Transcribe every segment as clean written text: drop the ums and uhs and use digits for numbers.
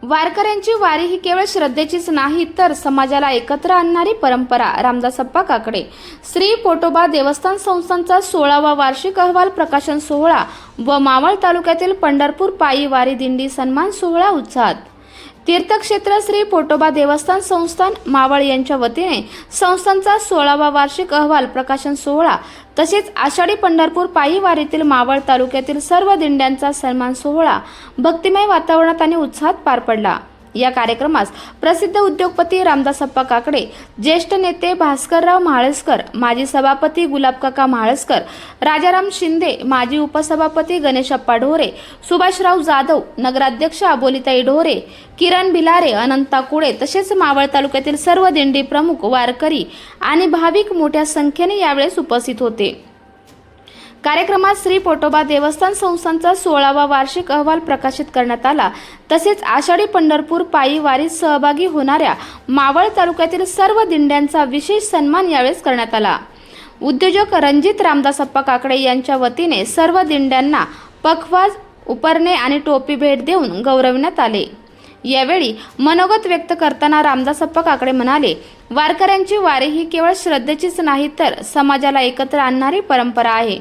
वारकऱ्यांची वारी ही केवळ श्रद्धेचीच नाही तर समाजाला एकत्र आणणारी परंपरा. रामदासप्पा काकडे. श्री पोटोबा देवस्थान संस्थानचा 16वा वार्षिक अहवाल प्रकाशन सोहळा व मावळ तालुक्यातील पंढरपूर पायी वारी दिंडी सन्मान सोहळा उत्साहात. तीर्थक्षेत्र श्री पोटोबा देवस्थान संस्थान मावळ यांच्या वतीने संस्थानचा 16वा वार्षिक अहवाल प्रकाशन सोहळा तसेच आषाढी पंढरपूर पायी वारीतील मावळ तालुक्यातील सर्व दिंड्यांचा सन्मान सोहळा भक्तिमय वातावरणात आणि उत्साहात पार पडला. या कार्यक्रमास प्रसिद्ध उद्योगपती रामदासप्पा काकडे, ज्येष्ठ नेते भास्करराव म्हाळसकर, माजी सभापती गुलाबकाका म्हाळसकर, राजाराम शिंदे, माजी उपसभापती गणेशप्पा ढोरे, सुभाषराव जाधव, नगराध्यक्ष अबोलीताई ढोरे, किरण भिलारे, अनंता कुळे तसेच मावळ तालुक्यातील सर्व दिंडी प्रमुख, वारकरी आणि भाविक मोठ्या संख्येने यावेळेस उपस्थित होते. कार्यक्रमात श्री पोटोबा देवस्थान संस्थानचा 16वा वार्षिक अहवाल प्रकाशित करण्यात आला. तसेच आषाढी पंढरपूर पायी वारीत सहभागी होणाऱ्या मावळ तालुक्यातील सर्व दिंड्यांचा विशेष सन्मान यावेळेस करण्यात आला. उद्योजक रणजित रामदासप्पा काकडे यांच्या वतीने सर्व दिंड्यांना पखवाज, उपरणे आणि टोपी भेट देऊन गौरविण्यात आले. यावेळी मनोगत व्यक्त करताना रामदासप्पा काकडे म्हणाले, वारकऱ्यांची वारी ही केवळ श्रद्धेचीच नाही तर समाजाला एकत्र आणणारी परंपरा आहे.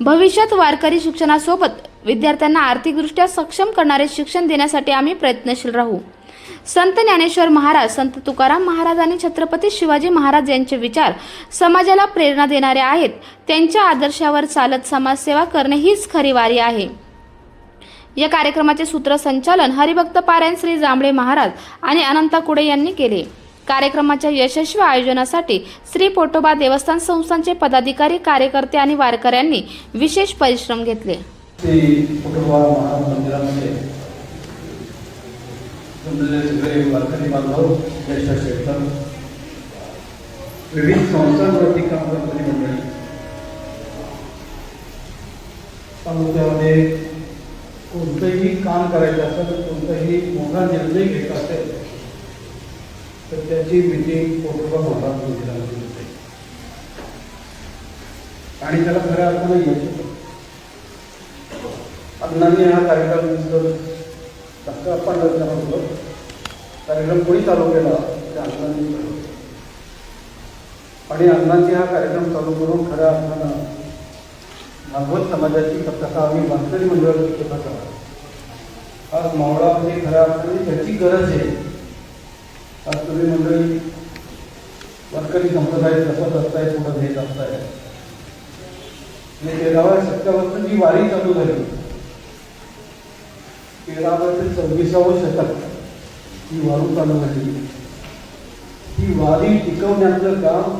भविष्यात वारकरी शिक्षणासोबत विद्यार्थ्यांना आर्थिकदृष्ट्या सक्षम करणारे शिक्षण देण्यासाठी आम्ही प्रयत्नशील राहू. संत ज्ञानेश्वर महाराज, संत तुकाराम महाराज आणि छत्रपती शिवाजी महाराज यांचे विचार समाजाला प्रेरणा देणारे आहेत. त्यांच्या आदर्शावर चालत समाजसेवा करणे हीच खरी वारी आहे. या कार्यक्रमाचे सूत्रसंचालन हरिभक्त पारायण श्री जांभळे महाराज आणि अनंता कुडे यांनी केले. कार्यक्रमाच्या यशस्वी आयोजनासाठी श्री पोटोबा देवस्थान संस्थानचे पदाधिकारी, कार्यकर्ते आणि वारकऱ्यांनी विशेष परिश्रम घेतले. श्री पोटोबा महाराज मंदिरामध्ये सगळे वारकरी बांधव, ज्येष्ठ शेतकरी, विविध संस्थांवरती काम करणारी मंडळी, तालुक्यामध्ये कोणतंही काम करायचं असेल, कोणताही मोठा निर्णय घ्यायचा असेल तर त्याची मीटिंग पोटोबा महाराज मंदिरामध्ये होते आणि त्याला खऱ्या अर्थानं यश होतं. अण्णांनी हा कार्यक्रम डॉक्टर अप्पा होतो कार्यक्रम कोणी चालू केला त्या अण्णांनी आणि अण्णांनी हा कार्यक्रम चालू करून खऱ्या अर्थानं भागवत समाजाची कथा आम्ही वारकरी मंडळाची कथा आज मावळामध्ये खऱ्या अर्थाने त्याची गरज आहे. आज तुम्ही मंडळी वारकरी संप्रदाय जपत असताय, पुढे घेत असताय. 13व्या शतकापासून जी वारी चालू झाली, 13व्या ते 26व्या शतक ही वारी चालू झाली. ही वारी टिकवण्याचं काम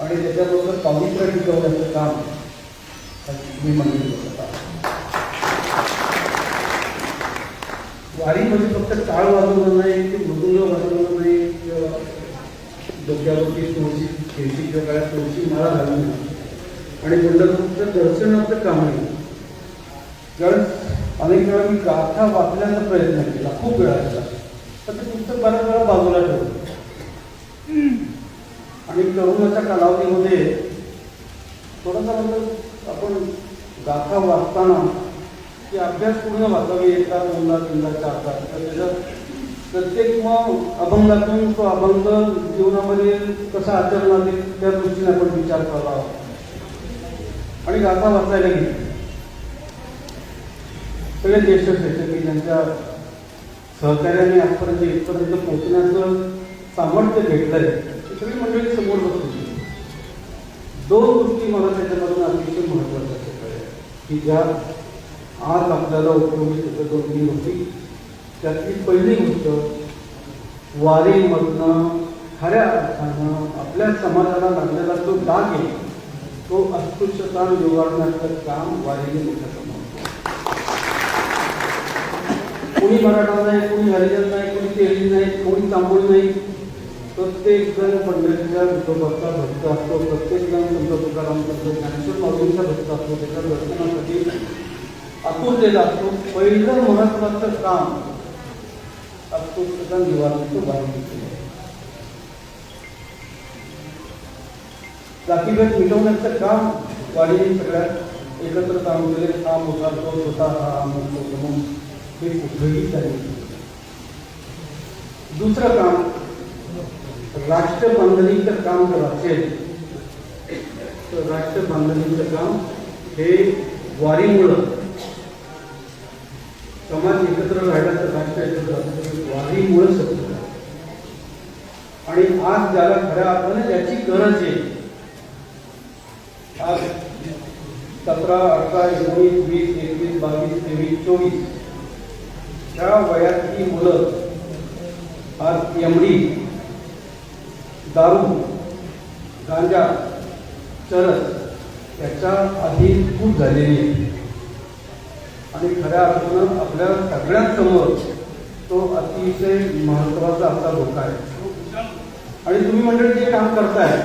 आणि त्याच्याबरोबर पावित्र्य टिकवण्याचं काम तुम्ही मंडळी करत आहात. वारी म्हणजे फक्त टाळ वाजवणं नाही, ते मृदुंग वाजवणं नाही, डोक्यावरती तुळशी, केशीच्या काळात तुळशी माळा घालणं आणि पंढरपूरचं दर्शनाचं काम आहे. कारण अनेक वेळा मी गाथा वाचण्याचा प्रयत्न केला, खूप वेळा केला, पण ते पुस्तक बऱ्याच वेळा बाजूला ठेवलं आणि तरुणाच्या कालावधीमध्ये थोडासा मतलब आपण गाथा वाचताना की अभ्यास पूर्ण वाचावी, एकदा दोनदा तीनदा चारदा, तर त्याच्यात प्रत्येक मग अभंगातून तो अभंग जीवनामध्ये कसा आचरणात येईल त्या दृष्टीने आपण विचार करावा आणि गाथा वाचायला गेली. सगळे ज्येष्ठ शिक्षक ज्यांच्या सहकार्याने आजपर्यंत इथपर्यंत पोहोचण्याचं सामर्थ्य घेतलंय ते सगळी मंडळी समोर बसली. दोन गोष्टी मला त्याच्यामधून अतिशय महत्त्वाच्या कळल्या की ज्या आज आपल्याला उपयोगी त्याच्या दोन तीन गोष्टी. त्यातली पहिली गोष्ट, वारीमधनं खऱ्या अर्थानं आपल्या समाजाला लागलेला जो डाग आहे तो अस्पृश्यता निवारण्याचं काम वारीने मोठं समजतो. कोणी मराठा नाही, कोणी हरिजन नाही, कोणी तेली नाही, कोणी तांबोळी नाही, प्रत्येक जण पंढरीच्या विठोबाचा भक्त असतो, प्रत्येक जण संत तुकाराम, संत ज्ञानेश्वर माऊलींचा भक्त असतो, त्याच्या दर्शनासाठी आतुरतेला असतो. पहिलं महत्वाचं काम अस्पृश्यता निवारणाचं वारी केलं. जातीभेद मिटवण्याचं काम वारीने सगळ्यात एकत्र काम केले. हा मोठा तो स्वतः हा म्हणतो म्हणून हे कुठेही त्यांनी दुसरं काम, राष्ट्रबांधणीचं काम जर असेल तर राष्ट्रबांधणीचं काम हे वारीमुळं, समाज एकत्र राहिला तर राष्ट्र एकत्र राहतं, वारीमुळं शक्य आहे. आणि आज ज्याला खऱ्या अर्थाने याची गरज आहे, आज 17, 18, 19, 20, 21, 22, 23, 24 ह्या वयातली मुलं आज एमडी, दारू, गांजा, चरस याच्या अधीनभूत झालेली आहे. आणि खऱ्या अर्थानं आपल्या सगळ्यांसमोर तो अतिशय महत्त्वाचा असा धोका आहे. आणि तुम्ही मंडळी जे काम करताय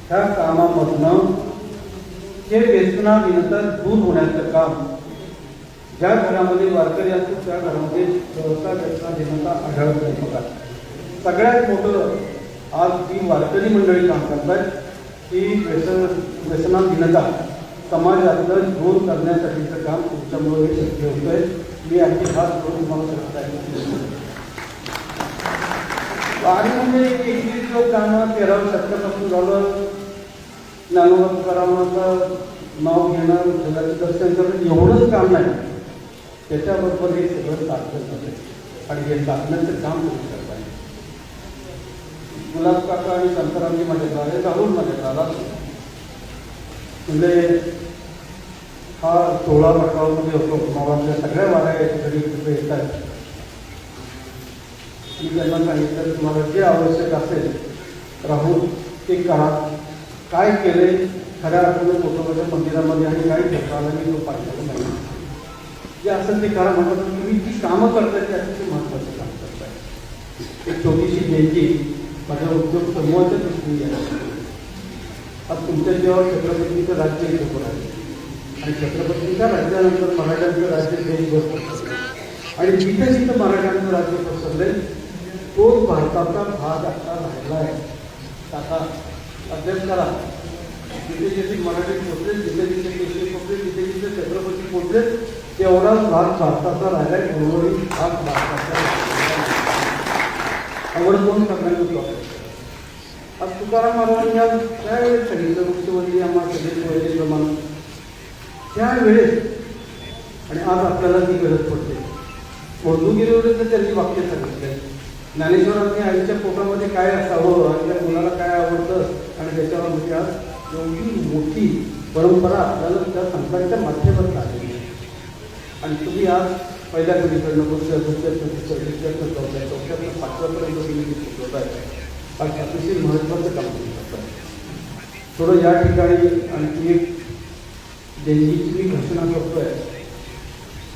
त्या कामामधनं हे व्यसनाविनंतर दूर होण्याचं काम, ज्या घरामध्ये वारकरी असतो त्या घरामध्ये सहसा व्यसनाधीनता आढळत नाही. बघा, सगळ्यात मोठं आज जी वारकरी मंडळी काम करतात ती व्यसनाधीनता समाजातलं दूर करण्यासाठीचं काम तुमच्यामुळे हे शक्य होतंय. मी आणखी हात करून तुम्हाला सांगत आहे. वारी म्हणजे 21 गाणं 13व्या शतकापासून झालं. ज्ञानोबा तुकारामाचं नाव घेणं, जगाचं दर्शन करणं एवढंच काम नाही, त्याच्याबरोबर हे सगळं साधलं जातं. आणि हे साधण्याचं काम तुम्ही करताय. गुलाब काका आणि शांतारामजी माझ्याकडे आले, राहुल माझ्याकडे आला. म्हणजे हा 16 18मध्ये होतो. मावातल्या सगळ्या वाऱ्या याच्या घरी येत आहेत. मी त्यांना सांगितलं तुम्हाला जे आवश्यक असेल राहुल ते करा. काय केले खऱ्या अर्थानं कोटोबाच्या मंदिरामध्ये आणि काही घेतला मी तो पाहिलेलं नाही. जे असेल ते करा म्हणतात. तुम्ही जी कामं करताय ते अतिशय महत्त्वाचं काम करताय. एक छोटीशी देणगी माझ्या उद्योग समूहाच्या दृष्टीने आहे. आज तुमच्या जेव्हा छत्रपतीचं राज्य इथे होत आहे आणि छत्रपतीच्या राज्यानंतर मराठ्यांचं राज्य देशभर पसरलं. आणि जिथे जिथं मराठ्यांचं राज्य पसरले तोच भारताचा भाग आता राहिला आहे. आता अभ्यास करा. जिथे जिथे मराठी पोचले, जिथे जिथे केशरी पोचले, जिथे जिथे छत्रपती पोचले तेवढाच भाग भारताचा राहिला आहे. उर्वरित भाग भारताचा आवडून सगळ्यांना वाटतं. आज तुकाराम महाराजांनी आज त्यावेळेस सांगितलं वृक्षवल्ली आम्हा सगळे प्रमाण त्यावेळेस. आणि आज आपल्याला ती गरज पडते. पोर्तुगीजविरुद्ध त्यांनी वाक्य सांगितलंय. ज्ञानेश्वरांनी आईच्या पोटामध्ये काय असावं आणि त्या मुलाला काय आवडतं आणि त्याच्यावर म्हणजे आज एवढी मोठी परंपरा आपल्याला त्या संतांच्या माध्यमातून आलेली आहे. आणि तुम्ही आज पहिल्या पिढीकडनं पुढच्या चौथ्यातनं 5व्यापर्यंत तुम्ही शिकवत आहे. आज अतिशय महत्त्वाचं काम तुम्ही करताय. थोडं या ठिकाणी आणखी एक देणगीची घोषणा करतोय.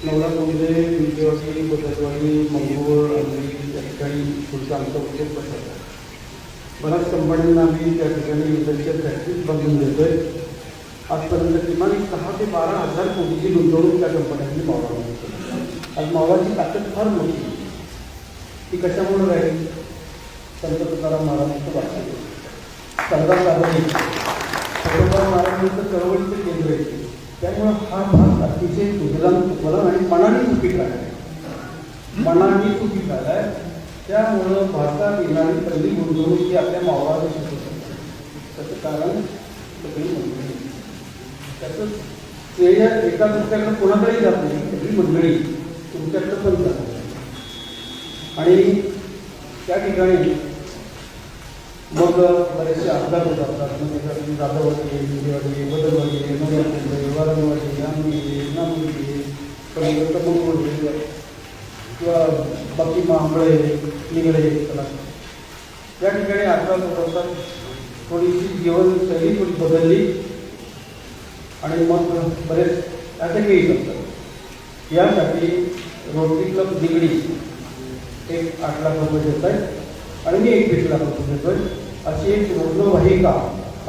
नवरा कोंबडे, विंचवाडी, बदलवाडी, मंगूळ, अंगडी त्या ठिकाणी पुढचा आमचा उद्योग बसत आहे. बऱ्याच कंपन्यांना आम्ही त्या ठिकाणी इंडस्ट्रियल फॅक्टरीज बांधून देतोय. आजपर्यंत किमान 6 ते 12 हजार कोटीची गुंतवणूक त्या कंपन्यांनी मावळामध्ये केली. आज मावळाची ताकद फार मोठी. ती कशामुळे राहील? संत तुकाराम महाराजांचं वाक्य, सरदार साहेबांनी कोटोबा महाराजांचं चळवळीचं केंद्र आहे. त्यामुळं हा भाग अतिशय सुजलाम आणि मनाने सुखी राहिला आहे. मनाने सुखी राहिला आहे. त्यामुळं भारतात येणारी पहिली गुंतवणूक ही आपल्या मावळाला शिकू शकते. त्याचं कारण सगळी मंडळी. त्याचं श्रेय एका दुसऱ्याकडे कोणाकडेही जात नाही. सगळी मंडळी तुमच्याकडं पण जात. आणि त्या ठिकाणी मग बरेचसे अपघात होत असतात. म्हणजे जाधववाडी, हिंदेवाडी, बदलवाडी, नवरात्री, वारणवाडी, आंबी, नामुडी, परत मंगोळी किंवा बाकी महाबळे निगडे चला या ठिकाणी अपघात होत असतात. थोडीशी जीवनशैली थोडी बदलली आणि मग बरेच अटकही करतात. यासाठी रोटरी क्लब निगडी एक 8 लाख रुपये देत आहे आणि मी 21 लाख रुपये देतोय. अशी एक रुग्णवाहिका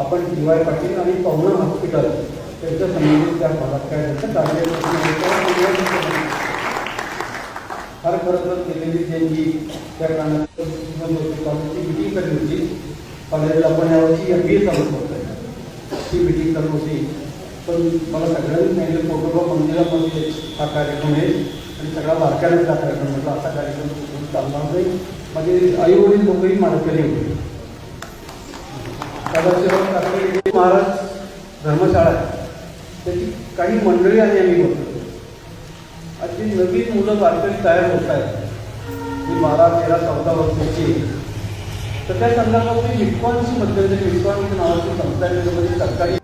आपण DY पाटील आणि पवना हॉस्पिटल त्यांच्या संबंधित त्या भागात काय त्याचं कार्य फार खरं तर केलेली देणगी त्या कारणात कॉलेजची मिटिंग करली होती. कॉलेजला आपण यावर्षी MBA चालू करत आहे. ती मिटिंग करत होती. पण मला सगळ्यांनी सांगितलं कोटोबा मंदिरामध्ये हा कार्यक्रम आहे आणि सगळा बारकाईचा कार्यक्रम म्हटलं असा कार्यक्रम कुठून चालणार नाही. माझे आई वडील दोघंही मानकरी होते. सदाशिवराव काकडे महाराज धर्मशाळा आहे, त्याची काही मंडळी आणि आम्ही होतो. आज जी नवीन मुलं वारकरी तयार होत आहेत, ती 12-13-14 वर्षाची, तर त्या संदर्भात मी मिटकॉनची मध्यंतरी मिटकॉन नावाची संस्था आहे, त्याच्यामध्ये सरकारी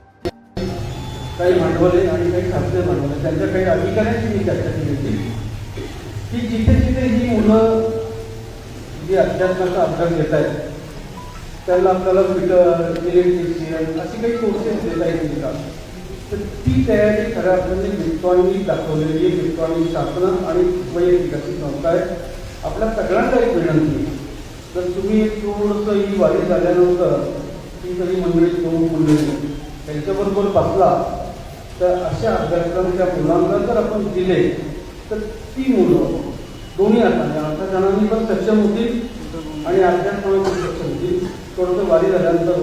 काही भांडवल आहे आणि काही खासगी भांडवल आहे. त्यांच्या काही अधिकाऱ्यांची मी चर्चा केली होती की जिथे जिथे ही मुलं जी अध्यात्माचा अभ्यास घेत आहेत त्याला आपल्याला इलेक्ट्रिशियन अशी काही कोर्सेस देता येतील का, तर ती तयारी खऱ्या अर्थाने मिटकॉननी दाखवलेली आहे. मिटकॉननी शासन आणि वैयक्तिक अशी संस्था आहे. आपल्या सगळ्यांना एक विनंती, जर तुम्ही थोडंसं ही वारी झाल्यानंतर ती सगळी मंडळी दोन मंडळी त्यांच्याबरोबर बसला तर अशा अभ्यासक्रमाच्या मुलांना जर आपण दिले तर ती मुलं दोन्ही अर्थाने अर्थाजनांनी पण सक्षम होतील आणि अध्यात्माने पण सक्षम होतील. थोडंसं वारी झाल्यानंतर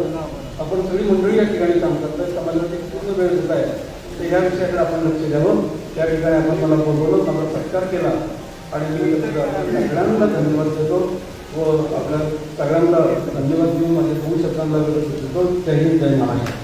आपण सगळी मंडळी या ठिकाणी काम करतात, समाजात एक पूर्ण वेळ देत आहे, तर या विषयाकडे आपण लक्ष द्यावं. त्या ठिकाणी आपण मला बोलवलं, मला सत्कार केला आणि मी सगळ्यांना धन्यवाद देतो व आपल्या सगळ्यांना धन्यवाद देऊन माझ्या 2 शब्दांना विरोध देतो. जय हिंद, जय महाराष्ट्र.